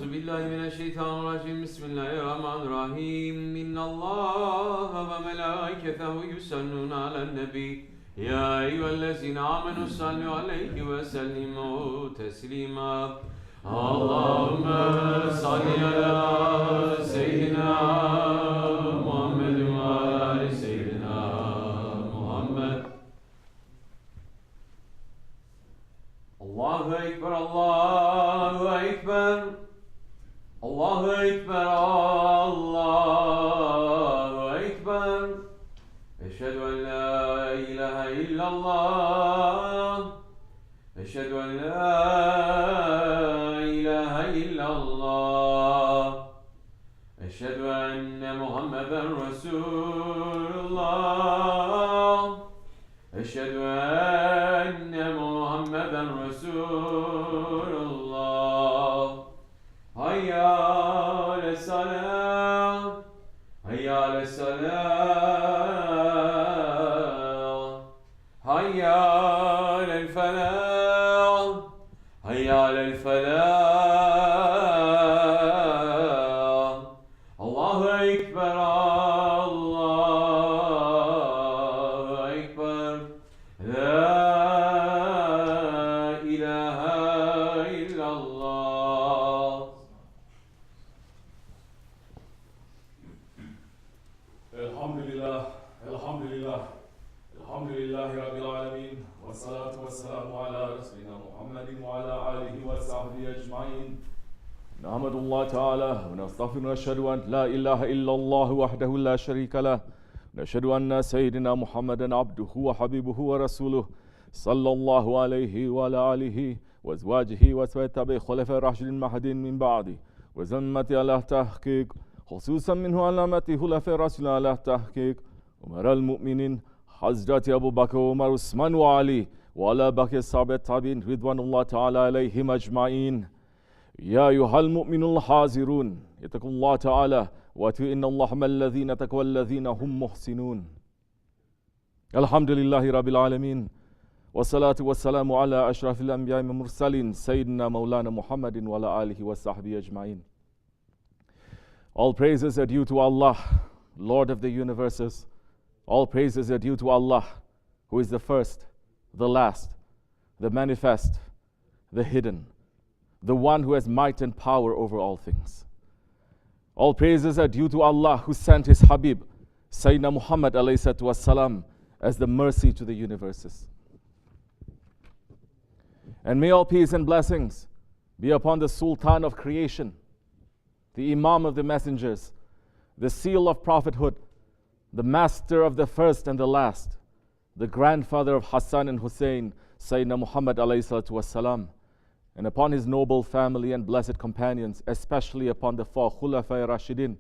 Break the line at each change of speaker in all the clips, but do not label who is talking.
أعوذ بالله من الشيطان الرجيم بسم الله الرحمن الرحيم إن الله وملائكته يصلون على النبي يا أيها الذين آمنوا صلوا عليه وسلموا تسليما اللهم صل على سيدنا محمد وعلى آل سيدنا محمد الله أكبر الله أكبر الله أكبر الله أكبر أشهد أن لا إله إلا الله أشهد أن لا إله إلا الله أشهد أن محمدا رسول الله أشهد أن محمدا رسول الله حي على الصلاة حي على الصلاة حي على الفلاح حي على الفلاح الله أكبر الله أكبر لا إله إلا الله
الحمد لله رب العالمين والصلاة والسلام على رسولنا محمد وعلى آله وصحبه أجمعين نحمد الله تعالى ونستغفر ونشهد أن لا إله إلا الله وحده لا شريك له نشهد أن سيدنا محمدا عبده وحبيبه ورسوله صلى الله عليه وعلى آله وأزواجه وتابعيه خلفاء الراشدين المهديين من بعده وزمة على تحقيق خصوصا منه علامة خلفاء الراشدين على تحقيق أمراء المؤمنين حضرت أبو بكر وعمر وعثمان وعلي وعلى باقي الصحابة التابعين رضوان الله تعالى عليهم أجمعين يا أيها المؤمنون الحاذرون اتقوا الله تعالى واتقوا إن الله مع الذين اتقوا والذين هم محسنون الحمد لله رب العالمين والصلاة والسلام على أشرف الأنبياء والمرسلين سيدنا مولانا محمد وعلى آله وصحبه أجمعين. All praises are due to Allah, Lord of the universes. All praises are due to Allah, who is the first, the last, the manifest, the hidden, the one who has might and power over all things. All praises are due to Allah, who sent His Habib, Sayyidina Muhammad ﷺ, as the mercy to the universes. And may all peace and blessings be upon the Sultan of creation, the Imam of the messengers, the seal of prophethood, the master of the first and the last, the grandfather of Hassan and Hussein, Sayyidina Muhammad ﷺ, and upon his noble family and blessed companions, especially upon the four Khulafai Rashidin,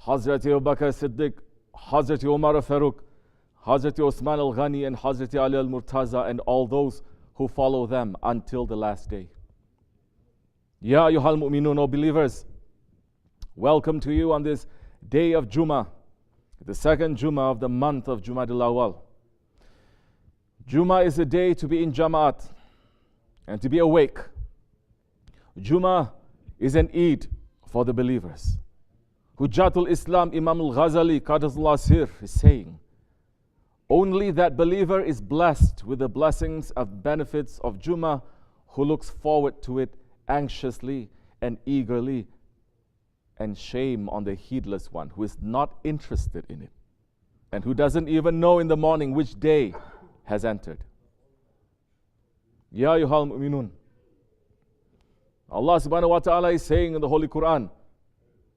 Hazrat Abu Bakr Siddiq, Hazrat Umar Farooq, Hazrat Osman al-Ghani, and Hazrat Ali al-Murtaza, and all those who follow them until the last day. Ya ayyuhal mu'minun, O believers, welcome to you on this day of Jummah, the second Jummah of the month of Jamada al-Awwal. Jummah is a day to be in Jamaat and to be awake. Jummah is an Eid for the believers. Hujjatul Islam Imam al-Ghazali Qaddasallahu Sir is saying, only that believer is blessed with the blessings of benefits of Jummah who looks forward to it anxiously and eagerly, and shame on the heedless one who is not interested in it and who doesn't even know in the morning which day has entered. Ya ayyuhal mu'minun. Allah subhanahu wa ta'ala is saying in the Holy Quran,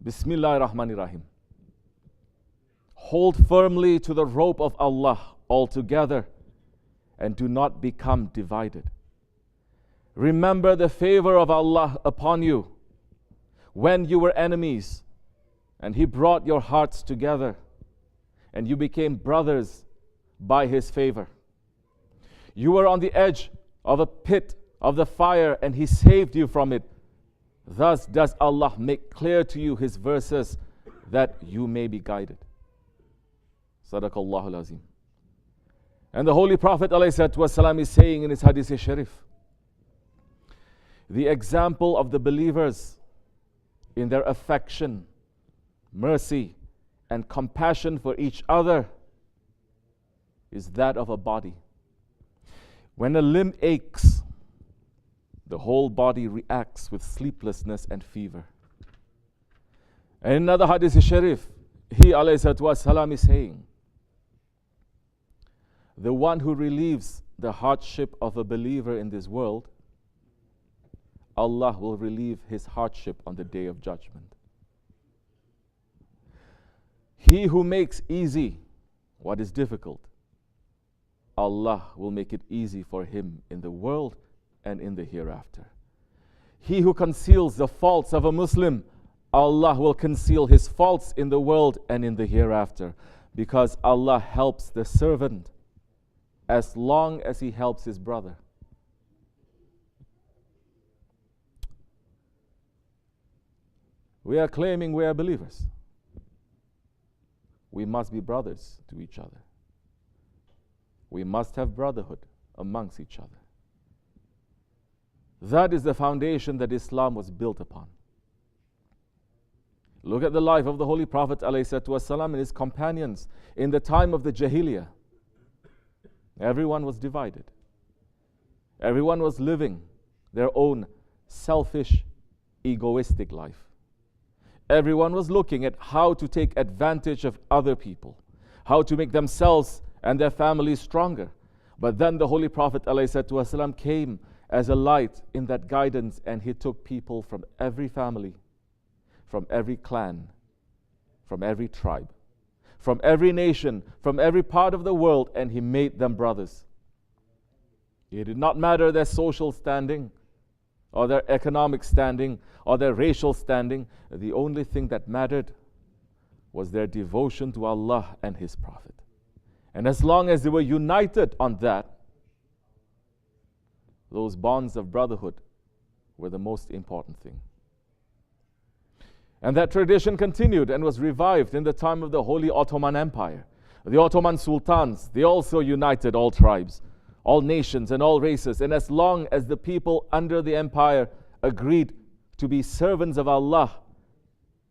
Bismillahir Rahmanir Rahim. Hold firmly to the rope of Allah altogether and do not become divided. Remember the favor of Allah upon you when you were enemies, and He brought your hearts together, and you became brothers by His favor. You were on the edge of a pit of the fire, and He saved you from it. Thus does Allah make clear to you His verses, that you may be guided. Sadaqallahu al-Azim. And the Holy Prophet ﷺ is saying in his Hadith Sharif, the example of the believers in their affection, mercy, and compassion for each other is that of a body. When a limb aches, the whole body reacts with sleeplessness and fever. And in another hadith sharif, he ﷺ is saying, the one who relieves the hardship of a believer in this world, Allah will relieve his hardship on the day of judgment. He who makes easy what is difficult, Allah will make it easy for him in the world and in the hereafter. He who conceals the faults of a Muslim, Allah will conceal his faults in the world and in the hereafter, because Allah helps the servant as long as he helps his brother. We are claiming we are believers. We must be brothers to each other. We must have brotherhood amongst each other. That is the foundation that Islam was built upon. Look at the life of the Holy Prophet ﷺ and his companions in the time of the Jahiliyyah. Everyone was divided. Everyone was living their own selfish, egoistic life. Everyone was looking at how to take advantage of other people, how to make themselves and their families stronger. But then the Holy Prophet ﷺ came as a light in that guidance, and he took people from every family, from every clan, from every tribe, from every nation, from every part of the world, and he made them brothers. It did not matter their social standing, or their economic standing, or their racial standing. The only thing that mattered was their devotion to Allah and His Prophet. And as long as they were united on that, those bonds of brotherhood were the most important thing. And that tradition continued and was revived in the time of the Holy Ottoman Empire. The Ottoman sultans, they also united all tribes, all nations and all races. And as long as the people under the empire agreed to be servants of Allah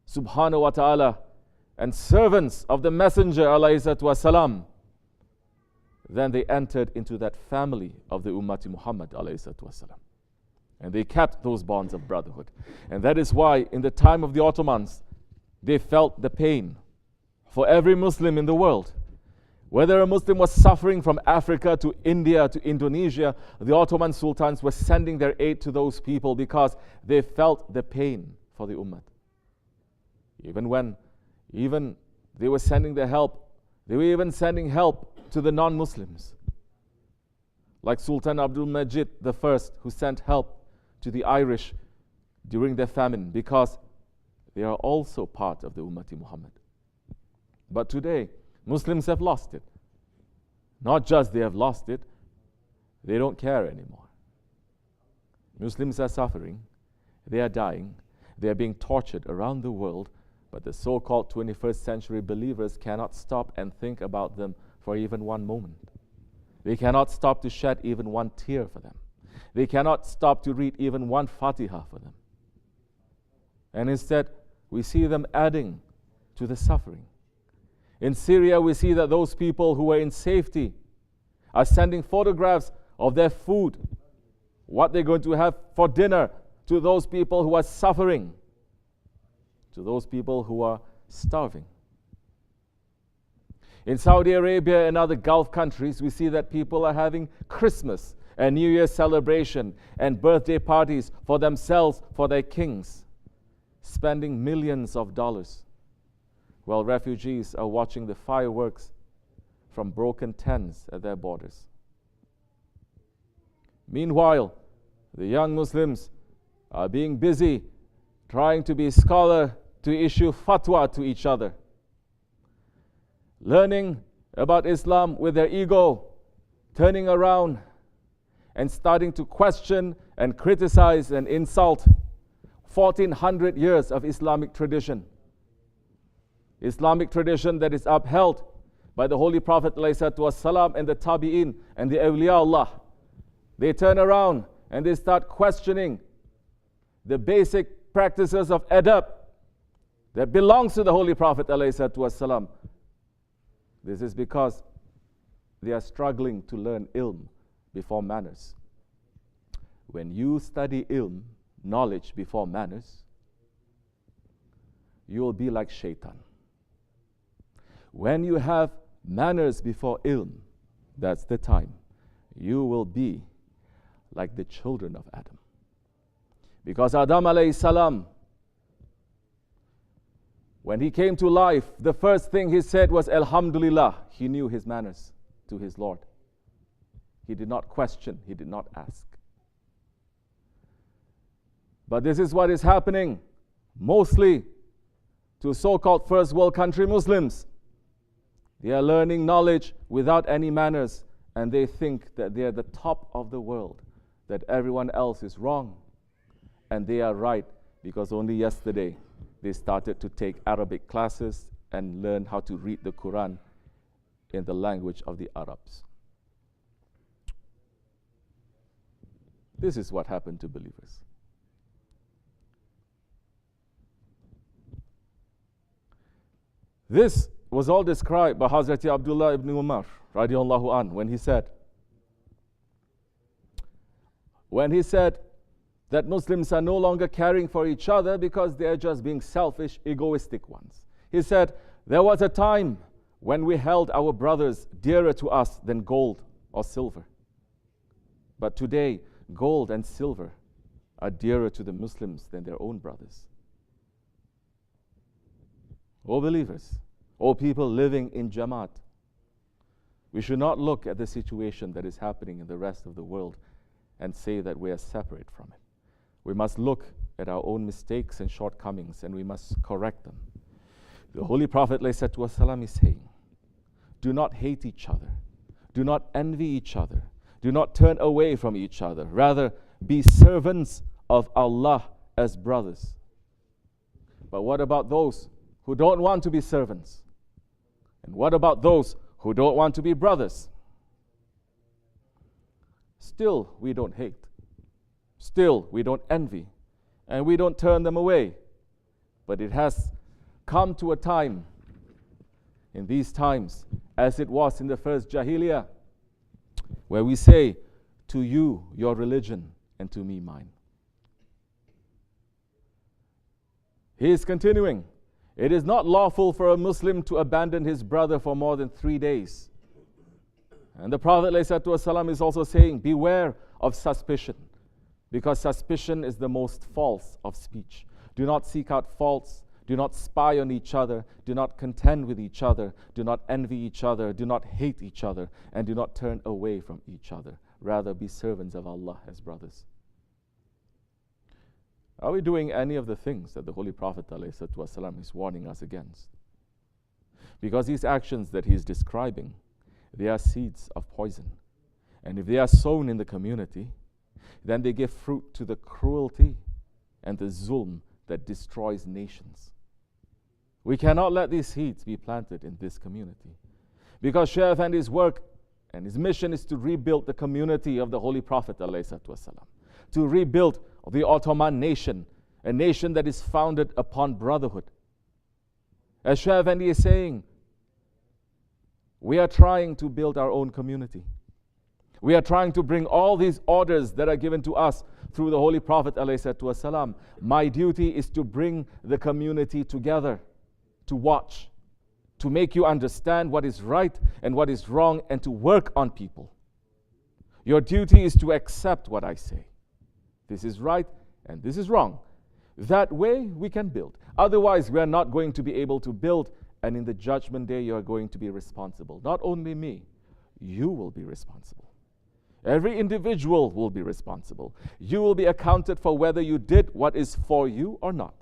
subhanahu wa ta'ala and servants of the Messenger alayhi wasalam, then they entered into that family of the Ummati Muhammad alayhi wasalam. And they kept those bonds of brotherhood. And that is why in the time of the Ottomans, they felt the pain for every Muslim in the world. Whether a Muslim was suffering from Africa to India to Indonesia, the Ottoman sultans were sending their aid to those people because they felt the pain for the Ummah. Even they were sending their help, they were even sending help to the non-Muslims. Like Sultan Abdul Majid I, who sent help to the Irish during their famine, because they are also part of the Ummati Muhammad. But today, Muslims have lost it. Not just they have lost it, they don't care anymore. Muslims are suffering, they are dying, they are being tortured around the world, but the so-called 21st century believers cannot stop and think about them for even one moment. They cannot stop to shed even one tear for them. They cannot stop to read even one Fatiha for them. And instead, we see them adding to the suffering. In Syria, we see that those people who are in safety are sending photographs of their food, what they're going to have for dinner, to those people who are suffering, to those people who are starving. In Saudi Arabia and other Gulf countries, we see that people are having Christmas and New Year celebration and birthday parties for themselves, for their kings, spending millions of dollars, while refugees are watching the fireworks from broken tents at their borders. Meanwhile, the young Muslims are being busy trying to be scholar to issue fatwa to each other, learning about Islam with their ego, turning around and starting to question and criticize and insult 1400 years of Islamic tradition. Islamic tradition that is upheld by the Holy Prophet ﷺ and the Tabi'in and the Awliya Allah. They turn around and they start questioning the basic practices of adab that belongs to the Holy Prophet ﷺ. This is because they are struggling to learn ilm before manners. When you study ilm, knowledge before manners, you will be like shaitan. When you have manners before ilm, that's the time you will be like the children of Adam. Because Adam alayhi salam, when he came to life, the first thing he said was Alhamdulillah. He knew his manners to his Lord. He did not question, he did not ask. But this is what is happening mostly to so-called first world country Muslims. They are learning knowledge without any manners, and they think that they are the top of the world, that everyone else is wrong. And they are right, because only yesterday they started to take Arabic classes and learn how to read the Quran in the language of the Arabs. This is what happened to believers. This was all described by Hazrat Abdullah ibn Umar radiallahu an when he said that Muslims are no longer caring for each other because they are just being selfish, egoistic ones. He said, there was a time when we held our brothers dearer to us than gold or silver. But today, gold and silver are dearer to the Muslims than their own brothers. O believers, O people living in Jamaat, we should not look at the situation that is happening in the rest of the world and say that we are separate from it. We must look at our own mistakes and shortcomings, and we must correct them. The Holy Prophet ﷺ is saying, do not hate each other. Do not envy each other. Do not turn away from each other. Rather, be servants of Allah as brothers. But what about those who don't want to be servants? And what about those who don't want to be brothers? Still, we don't hate. Still, we don't envy. And we don't turn them away. But it has come to a time, in these times, as it was in the first Jahiliyyah, where we say, to you, your religion, and to me, mine. He is continuing. It is not lawful for a Muslim to abandon his brother for more than 3 days. And the Prophet ﷺ is also saying, beware of suspicion, because suspicion is the most false of speech. Do not seek out faults. Do not spy on each other. Do not contend with each other. Do not envy each other. Do not hate each other. And do not turn away from each other. Rather, be servants of Allah as brothers. Are we doing any of the things that the Holy Prophet ﷺ is warning us against? Because these actions that he is describing, they are seeds of poison. And if they are sown in the community, then they give fruit to the cruelty and the zulm that destroys nations. We cannot let these seeds be planted in this community. Because Shaykh Effendi's work and his mission is to rebuild the community of the Holy Prophet ﷺ, to rebuild the Ottoman nation, a nation that is founded upon brotherhood. As Shaykh Effendi is saying, we are trying to build our own community. We are trying to bring all these orders that are given to us through the Holy Prophet ﷺ. My duty is to bring the community together, to watch, to make you understand what is right and what is wrong, and to work on people. Your duty is to accept what I say. This is right and this is wrong. That way we can build. Otherwise, we are not going to be able to build, and in the judgment day, you are going to be responsible. Not only me, you will be responsible. Every individual will be responsible. You will be accounted for whether you did what is for you or not.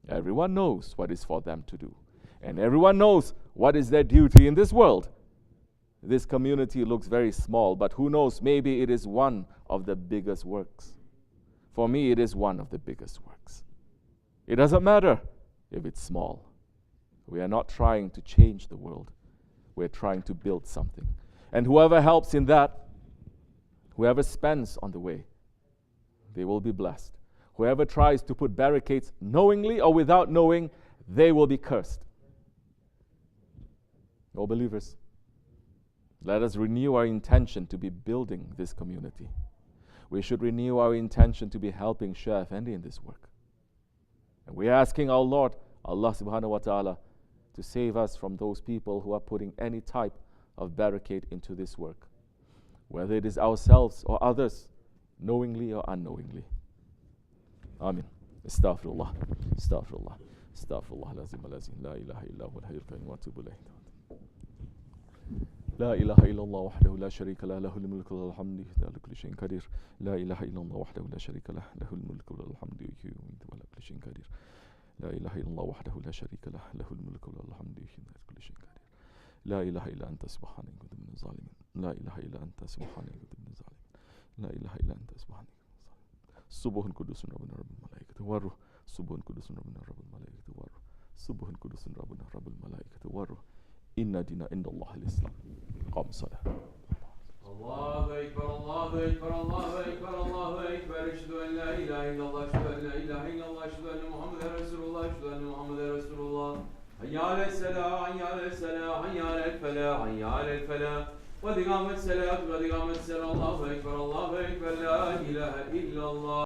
Everyone knows what is for them to do. And everyone knows what is their duty in this world. This community looks very small, but who knows, maybe it is one of the biggest works. For me, it is one of the biggest works. It doesn't matter if it's small. We are not trying to change the world. We're trying to build something. And whoever helps in that, whoever spends on the way, they will be blessed. Whoever tries to put barricades knowingly or without knowing, they will be cursed. O believers, let us renew our intention to be building this community. We should renew our intention to be helping Sheikh Effendi in this work. And we are asking our Lord, Allah subhanahu wa ta'ala, to save us from those people who are putting any type of barricade into this work, whether it is ourselves or others, knowingly or unknowingly. Amin. Astaghfirullah. Astaghfirullah. Astaghfirullah. Lazim lazim. La ilaha illa huwa al-hayyul qayyum wa atubu ilayh. لا إله إلا الله وحده لا شريك له له الملك وله الحمد على كل شيء قدير لا إله إلا الله وحده لا شريك له له الملك وله الحمد يحيي ويميت وعلى كل شيء قدير لا إله إلا الله وحده لا شريك له له الملك وله الحمد يحيي وعلى كل شيء قدير لا إله إلا أنت سبحانك كنت من الظالمين لا إله إلا أنت سبحانك كنت من الظالمين لا إله إلا أنت سبحانك سبح القدوس ربنا رب الملائكة والروح سبح القدوس ربنا رب الملائكة والروح سبح القدوس ربنا رب الملائكة والروح إن دين عند الله الإسلام. قام الصلاة.
الله أكبر الله أكبر الله أكبر الله أكبر أشهد أن لا إله إلا الله أشهد أن لا إله إلا الله أشهد أن محمدا رسول الله أشهد أن محمدا رسول الله حي على الصلاة حي على الصلاة حي على الفلاح حي على الفلاح قد قامت الصلاة قد قامت الصلاة الله أكبر لا إله إلا الله